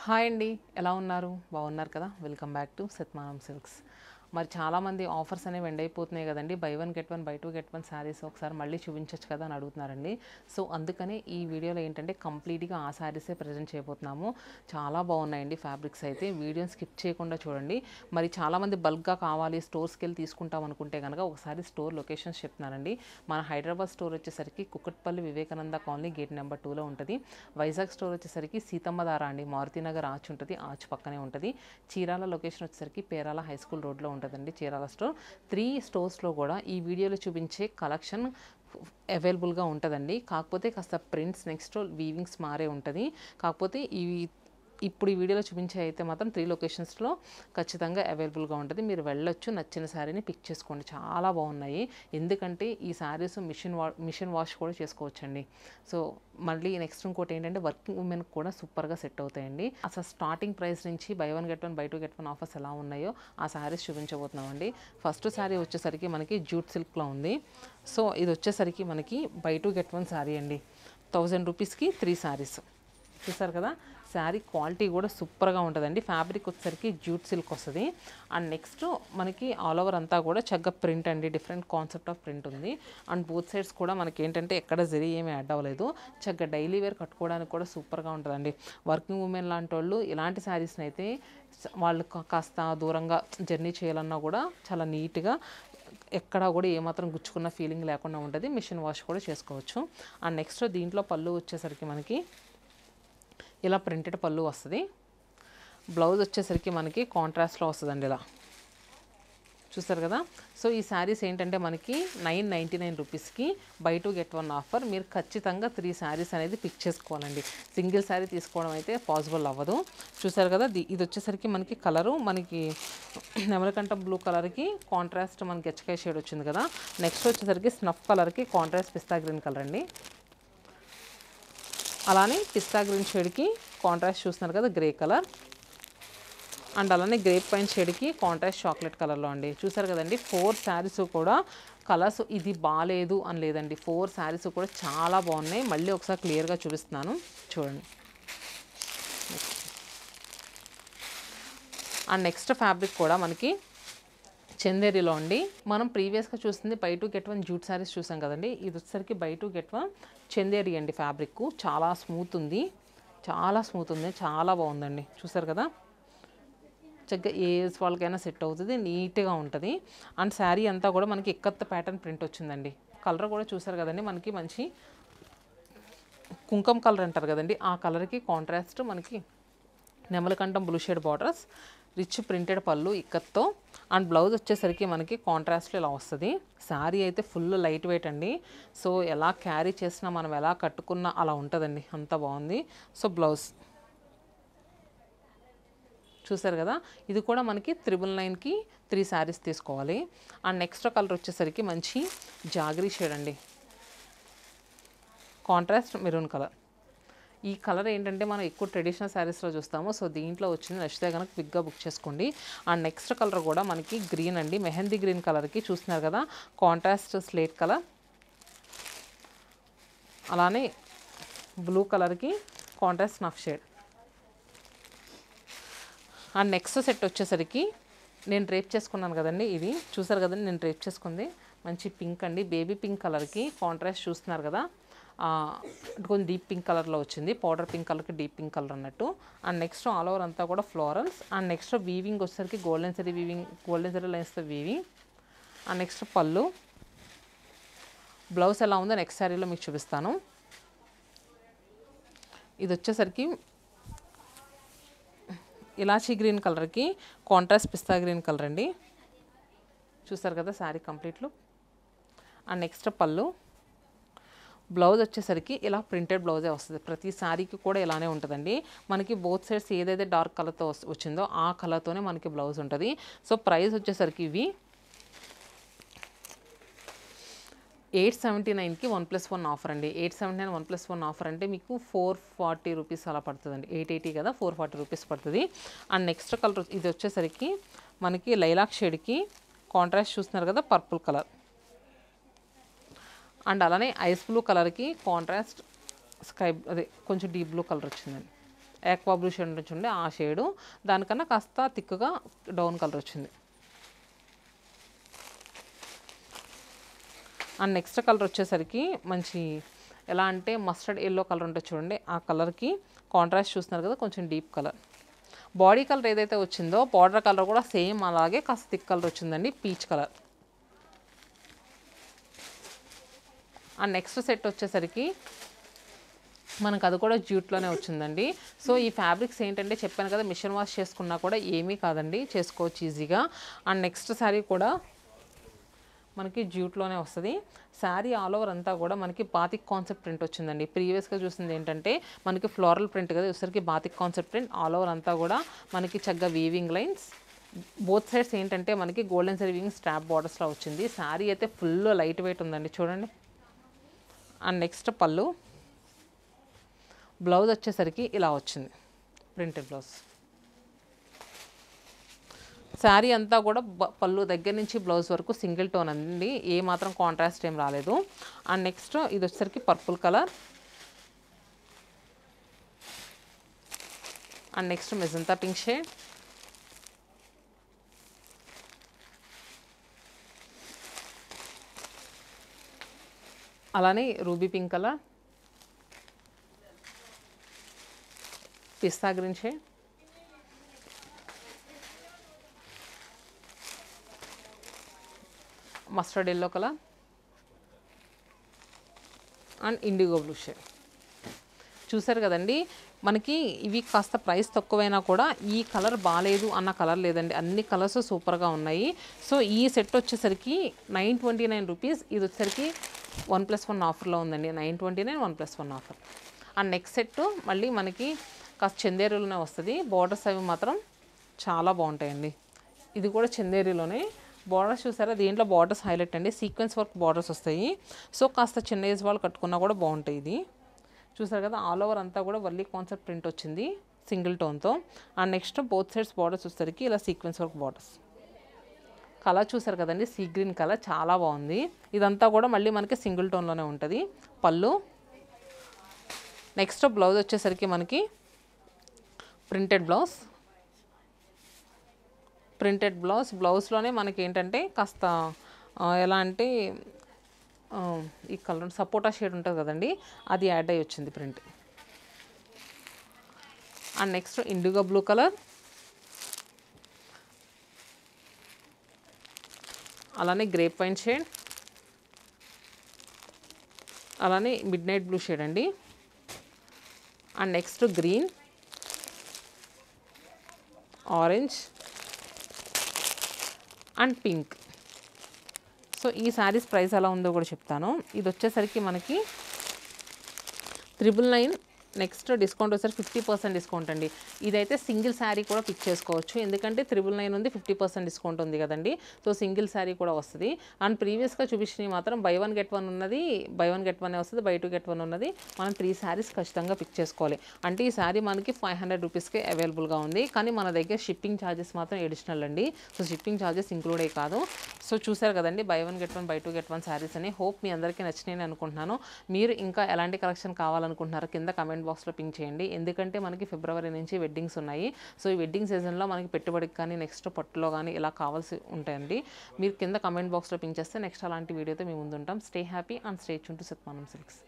Hi అండి, ఎలా ఉన్నారు? బాగున్నారు కదా? Welcome back to Satmanam silks. మరి చాలామంది ఆఫర్స్ అనేవి ఎండ్ అయిపోతున్నాయి కదండి. By one get one, by two get one saris ఒకసారి మళ్ళీ చూపించవచ్చు కదా అని అడుగుతున్నారండి. సో అందుకని ఈ వీడియోలో ఏంటంటే కంప్లీట్గా ఆ శారీసే ప్రజెంట్ చేయబోతున్నాము. చాలా బాగున్నాయండి ఫ్యాబ్రిక్స్ అయితే. వీడియోని స్కిప్ చేయకుండా చూడండి. మరి చాలామంది బల్క్గా కావాలి, స్టోర్స్కి వెళ్ళి తీసుకుంటాం అనుకుంటే కనుక ఒకసారి స్టోర్ లొకేషన్స్ చెప్తున్నానండి. మన హైదరాబాద్ స్టోర్ వచ్చేసరికి Kukatpally Vivekananda colony gate number 2లో ఉంటుంది. వైజాగ్ స్టోర్ వచ్చేసరికి సీతమ్మధార అండి, మారుతినగర్ ఆర్చ్ ఉంటుంది, ఆర్చ్ పక్కనే ఉంటుంది. చీరాల లొకేషన్ వచ్చేసరికి పేరాల హై స్కూల్ రోడ్లో ఉంటుందండి చీరాల స్టోర్. 3 స్టోర్స్లో కూడా ఈ వీడియోలో చూపించే కలెక్షన్ అవైలబుల్గా ఉంటుందండి. కాకపోతే కాస్త ప్రింట్స్ నెక్స్ట్ వీవింగ్స్ మారే ఉంటుంది. కాకపోతే ఇప్పుడు ఈ వీడియోలో చూపించే అయితే మాత్రం 3 లొకేషన్స్లో ఖచ్చితంగా అవైలబుల్గా ఉంటుంది. మీరు వెళ్ళొచ్చు, నచ్చిన శారీని పిక్ చేసుకోండి. చాలా బాగున్నాయి. ఎందుకంటే ఈ శారీస్ మిషన్ వాష్ కూడా చేసుకోవచ్చండి. సో మళ్ళీ నెక్స్ట్ ఇంకోటి ఏంటంటే వర్కింగ్ ఉమెన్కి కూడా సూపర్గా సెట్ అవుతాయండి. అసలు స్టార్టింగ్ ప్రైస్ నుంచి by one get one, by two get one offers ఎలా ఉన్నాయో ఆ శారీస్ చూపించబోతున్నామండి. ఫస్ట్ శారీ వచ్చేసరికి మనకి జూట్ సిల్క్లో ఉంది. సో ఇది వచ్చేసరికి మనకి by two get one sari అండి. 1000 రూపీస్కి 3 శారీస్. చూసారు కదా, శారీ క్వాలిటీ కూడా సూపర్గా ఉంటుందండి. ఫ్యాబ్రిక్ వచ్చేసరికి జూట్ సిల్క్ వస్తుంది. అండ్ నెక్స్ట్ మనకి ఆల్ ఓవర్ అంతా కూడా చక్కగా ప్రింట్ అండి, డిఫరెంట్ కాన్సెప్ట్ ఆఫ్ ప్రింట్ ఉంది. అండ్ బోత్ సైడ్స్ కూడా మనకి ఏంటంటే ఎక్కడ జరీ ఏమీ యాడ్ అవ్వలేదు. చక్కగా డైలీ వేర్ కట్టుకోవడానికి కూడా సూపర్గా ఉంటుందండి. వర్కింగ్ ఉమెన్ లాంటి వాళ్ళు ఇలాంటి శారీస్ని అయితే వాళ్ళు కాస్త దూరంగా జర్నీ చేయాలన్నా కూడా చాలా నీట్గా, ఎక్కడా కూడా ఏమాత్రం గుచ్చుకున్న ఫీలింగ్ లేకుండా ఉంటుంది. మిషన్ వాష్ కూడా చేసుకోవచ్చు. అండ్ నెక్స్ట్ దీంట్లో పళ్ళు వచ్చేసరికి మనకి ఇలా ప్రింటెడ్ పళ్ళు వస్తుంది. బ్లౌజ్ వచ్చేసరికి మనకి కాంట్రాస్ట్లో వస్తుందండి ఇలా. చూస్తారు కదా. సో ఈ శారీస్ ఏంటంటే మనకి 999 రూపీస్కి by two get one offer. మీరు ఖచ్చితంగా 3 శారీస్ అనేది పిక్ చేసుకోవాలండి. సింగిల్ శారీ తీసుకోవడం అయితే పాసిబుల్ అవ్వదు. చూసారు కదా, ఇది వచ్చేసరికి మనకి కలరు మనకి నెమలకంఠ బ్లూ కలర్కి కాంట్రాస్ట్ మనకి గచ్చకాయ షేడ్ వచ్చింది కదా. నెక్స్ట్ వచ్చేసరికి స్నఫ్ కలర్కి కాంట్రాస్ట్ పిస్తా గ్రీన్ కలర్ అండి. అలానే పిస్తా గ్రీన్ షేడ్కి కాంట్రాస్ట్ చూస్తున్నారు కదా గ్రే కలర్. అండ్ అలానే గ్రేప్ పైన్ షేడ్కి కాంట్రాస్ట్ చాక్లెట్ కలర్లో అండి. చూసారు కదండి, 4 శారీస్ కూడా కలర్స్ ఇది బాగాలేదు అని లేదండి. 4 శారీస్ కూడా చాలా బాగున్నాయి. మళ్ళీ ఒకసారి క్లియర్గా చూపిస్తున్నాను చూడండి. అండ్ నెక్స్ట్ ఫ్యాబ్రిక్ కూడా మనకి చందేరిలో అండి. మనం ప్రీవియస్గా చూస్తుంది by two get one jute saris చూసాం కదండి. ఇది వచ్చేసరికి by two get one Chanderi అండి. ఫ్యాబ్రిక్ చాలా స్మూత్ ఉంది, చాలా బాగుందండి. చూసారు కదా, చక్కగా ఏ ఏజ్ వాళ్ళకైనా సెట్ అవుతుంది, నీట్గా ఉంటుంది. అండ్ శారీ అంతా కూడా మనకి ఇక్కత్త ప్యాటర్న్ ప్రింట్ వచ్చిందండి. కలర్ కూడా చూసారు కదండి, మనకి మంచి కుంకుమ కలర్ అంటారు కదండి, ఆ కలర్కి కాంట్రాస్ట్ మనకి నెమలకంఠం blue shade borders, rich printed పళ్ళు ఇక్కత్తో. అండ్ బ్లౌజ్ వచ్చేసరికి మనకి కాంట్రాస్ట్లో ఇలా వస్తుంది. శారీ అయితే ఫుల్ లైట్ వెయిట్ అండి. సో ఎలా క్యారీ చేసినా మనం ఎలా కట్టుకున్నా అలా ఉంటుందండి, అంత బాగుంది. సో బ్లౌజ్ చూసారు కదా, ఇది కూడా మనకి 999కి 3 శారీస్ తీసుకోవాలి. అండ్ నెక్స్ట్ కలర్ వచ్చేసరికి మంచి జాగరీ షేడ్ అండి, కాంట్రాస్ట్ మెరూన్ కలర్. ఈ కలర్ ఏంటంటే మనం ఎక్కువ ట్రెడిషనల్ శారీస్లో చూస్తాము. సో దీంట్లో వచ్చింది, నచ్చితే కనుక క్విక్గా బుక్ చేసుకోండి. అండ్ నెక్స్ట్ కలర్ కూడా మనకి గ్రీన్ అండి, మెహందీ గ్రీన్ కలర్కి చూస్తున్నారు కదా కాంట్రాస్ట్ స్లేట్ కలర్. అలానే బ్లూ కలర్కి contrast snuff shade. And next set వచ్చేసరికి నేను డ్రేప్ చేసుకున్నాను కదండి, ఇది చూసారు కదండి నేను డ్రేప్ చేసుకుంది మంచి పింక్ అండి, బేబీ పింక్ కలర్కి కాంట్రాస్ట్ చూస్తున్నారు కదా, కొంచెం డీప్ పింక్ కలర్లో వచ్చింది. పౌడర్ పింక్ కలర్కి డీప్ పింక్ కలర్ అన్నట్టు. అండ్ నెక్స్ట్ ఆల్ ఓవర్ అంతా కూడా ఫ్లోరల్స్. అండ్ నెక్స్ట్ వీవింగ్ వచ్చేసరికి గోల్డెన్ జరీ లైన్స్తో వీవింగ్. అండ్ నెక్స్ట్ పళ్ళు. బ్లౌజ్ ఎలా ఉందో నెక్స్ట్ శారీలో మీకు చూపిస్తాను. ఇది వచ్చేసరికి ఇలాచీ గ్రీన్ కలర్కి కాంట్రాస్ట్ పిస్తా గ్రీన్ కలర్ అండి. చూసారు కదా శారీ కంప్లీట్లు. అండ్ నెక్స్ట్ పళ్ళు. బ్లౌజ్ వచ్చేసరికి ఇలా ప్రింటెడ్ బ్లౌజే వస్తుంది. ప్రతి శారీకి కూడా ఇలానే ఉంటుందండి. మనకి బోత్ సైడ్స్ ఏదైతే డార్క్ కలర్తో వచ్చిందో ఆ కలర్తోనే మనకి బ్లౌజ్ ఉంటుంది. సో ప్రైస్ వచ్చేసరికి ఇవి 879కి 1+1 ఆఫర్ అండి. 879 1+1 ఆఫర్ అంటే మీకు 440 రూపీస్ అలా పడుతుందండి. 880 కదా, 440 రూపీస్ పడుతుంది. అండ్ నెక్స్ట్ కలర్ ఇది వచ్చేసరికి మనకి లైలాక్ షేడ్కి కాంట్రాస్ట్ చూస్తున్నారు కదా పర్పుల్ కలర్. అండ్ అలానే ఐస్ బ్లూ కలర్కి కాంట్రాస్ట్ స్కై అదే కొంచెం డీప్ బ్లూ కలర్ వచ్చిందండి. ఆక్వా బ్లూ షేడ్ ఉంటుంది ఆ షేడు, దానికన్నా కాస్త థిక్గా డౌన్ కలర్ వచ్చింది. అండ్ నెక్స్ట్ కలర్ వచ్చేసరికి మంచి ఎలా అంటే మస్టర్డ్ ఎల్లో కలర్ ఉంటుంది చూడండి, ఆ కలర్కి కాంట్రాస్ట్ చూస్తున్నారు కదా, కొంచెం డీప్ కలర్. బాడీ కలర్ ఏదైతే వచ్చిందో బార్డర్ కలర్ కూడా సేమ్ అలాగే కాస్త థిక్ కలర్ వచ్చిందండి, peach colour. And next set వచ్చేసరికి మనకు అది కూడా జ్యూట్లోనే వచ్చిందండి. సో ఈ ఫ్యాబ్రిక్స్ ఏంటంటే చెప్పాను కదా, మిషన్ వాష్ చేసుకున్నా కూడా ఏమీ కాదండి, చేసుకోవచ్చు ఈజీగా. అండ్ నెక్స్ట్ శారీ కూడా మనకి జ్యూట్లోనే వస్తుంది. శారీ ఆల్ ఓవర్ అంతా కూడా మనకి బాతిక్ కాన్సెప్ట్ ప్రింట్ వచ్చిందండి. ప్రీవియస్గా చూసింది ఏంటంటే మనకి ఫ్లోరల్ ప్రింట్ కదా, వచ్చేసరికి batik concept print. All over అంతా కూడా మనకి చక్కగా వీవింగ్ లైన్స్, బోత్ సైడ్స్ ఏంటంటే మనకి గోల్డెన్ జరీ వీవింగ్ స్ట్రాప్ బార్డర్స్లో వచ్చింది. శారీ అయితే ఫుల్ లైట్ వెయిట్ ఉందండి చూడండి. అండ్ నెక్స్ట్ పళ్ళు, బ్లౌజ్ వచ్చేసరికి ఇలా వచ్చింది, ప్రింటెడ్ బ్లౌజ్. శారీ అంతా కూడా పళ్ళు దగ్గర నుంచి బ్లౌజ్ వరకు సింగిల్ టోన్ అండి, ఏ మాత్రం కాంట్రాస్ట్ ఏం రాలేదు. అండ్ నెక్స్ట్ ఇది వచ్చేసరికి purple colour. And next magenta pink shade. అలానే రూబీ పింక్ కలర్, పిస్తా green shade, mustard yellow colour and indigo blue shade. చూసారు కదండి, మనకి ఇవి కాస్త ప్రైస్ తక్కువైనా కూడా ఈ కలర్ బాగాలేదు అన్న కలర్ లేదండి, అన్ని కలర్స్ సూపర్గా ఉన్నాయి. సో ఈ సెట్ వచ్చేసరికి 929 రూపీస్. ఇది వచ్చేసరికి 1+1 ఆఫర్లో ఉందండి, 929 1+1 ఆఫర్. అండ్ నెక్స్ట్ సెట్ మళ్ళీ మనకి కాస్త చందేరీలోనే వస్తుంది. బార్డర్స్ అవి మాత్రం చాలా బాగుంటాయండి. ఇది కూడా చందేరీలోనే. బార్డర్స్ చూసారా, దీంట్లో బార్డర్స్ హైలైట్ అండి, సీక్వెన్స్ వర్క్ బార్డర్స్ వస్తాయి. సో కాస్త చిన్న ఏజ్ వాళ్ళు కట్టుకున్నా కూడా బాగుంటాయి. ఇది చూసారు కదా, ఆల్ ఓవర్ అంతా కూడా వల్లీ కాన్సెప్ట్ ప్రింట్ వచ్చింది సింగిల్ టోన్తో. And next both sides borders వచ్చేసరికి ఇలా సీక్వెన్స్ వర్క్ బార్డర్స్. కలర్ చూసారు కదండి, సీ గ్రీన్ కలర్ చాలా బాగుంది. ఇదంతా కూడా మళ్ళీ మనకి సింగిల్ టోన్లోనే ఉంటుంది. పళ్ళు, నెక్స్ట్ బ్లౌజ్ వచ్చేసరికి మనకి ప్రింటెడ్ బ్లౌజ్. ప్రింటెడ్ బ్లౌజ్, బ్లౌజ్లోనే మనకి ఏంటంటే కాస్త ఎలా అంటే ఈ కలర్ సపోటా షేడ్ ఉంటుంది కదండి, అది యాడ్ అయ్యి వచ్చింది print. And next IndiGo blue colour, అలానే గ్రేప్ వైన్ షేడ్, అలానే మిడ్ నైట్ బ్లూ షేడ్ అండి. And next green, orange and pink. So ఈ శారీస్ ప్రైస్ ఎలా ఉందో కూడా చెప్తాను. ఇది వచ్చేసరికి మనకి 999. నెక్స్ట్ డిస్కౌంట్ వచ్చేసరికి 50% డిస్కౌంట్ అండి. ఇదైతే సింగిల్ శారీ కూడా పిక్ చేసుకోవచ్చు, ఎందుకంటే 999 ఉంది, 50% డిస్కౌంట్ ఉంది కదండి. సో సింగిల్ శారీ కూడా వస్తుంది. అండ్ ప్రీవియస్గా చూపించినవి మాత్రం బై 1 get 1 ఉన్నది, బై 1 get 1 వస్తుంది, బై 2 get 1 ఉన్నది. మనం 3 శారీస్ ఖచ్చితంగా పిక్ చేసుకోవాలి. అంటే ఈ శారీ మనకి 500 రూపీస్కే అవైలబుల్గా ఉంది, కానీ మన దగ్గర షిప్పింగ్ ఛార్జెస్ మాత్రం ఎడిషనల్ అండి. సో షిప్పింగ్ ఛార్జెస్ ఇంక్లూడే కాదు. సో చూసారు కదండి, by 1 get 1, by 2 get 1 saris అని. హోప్ మీ అందరికీ నచ్చినాయని అనుకుంటున్నాను. మీరు ఇంకా ఎలాంటి కలెక్షన్ కావాలనుకుంటున్నారో కింద కమెంట్ బాక్స్లో పింక్ చేయండి, ఎందుకంటే మనకి ఫిబ్రవరి నుంచి వెడ్డింగ్స్ ఉన్నాయి. సో ఈ వెడ్డింగ్ సీజన్లో మనకి పెట్టుబడికి కానీ నెక్స్ట్ పట్టులో కానీ ఇలా కావాల్సి ఉంటాయండి. మీరు కింద కమెంట్ బాక్స్లో పింక్ చేస్తే నెక్స్ట్ అలాంటి వీడియోతో మేము ముందుంటాం. Stay happy and stay tune to Satmanam silks.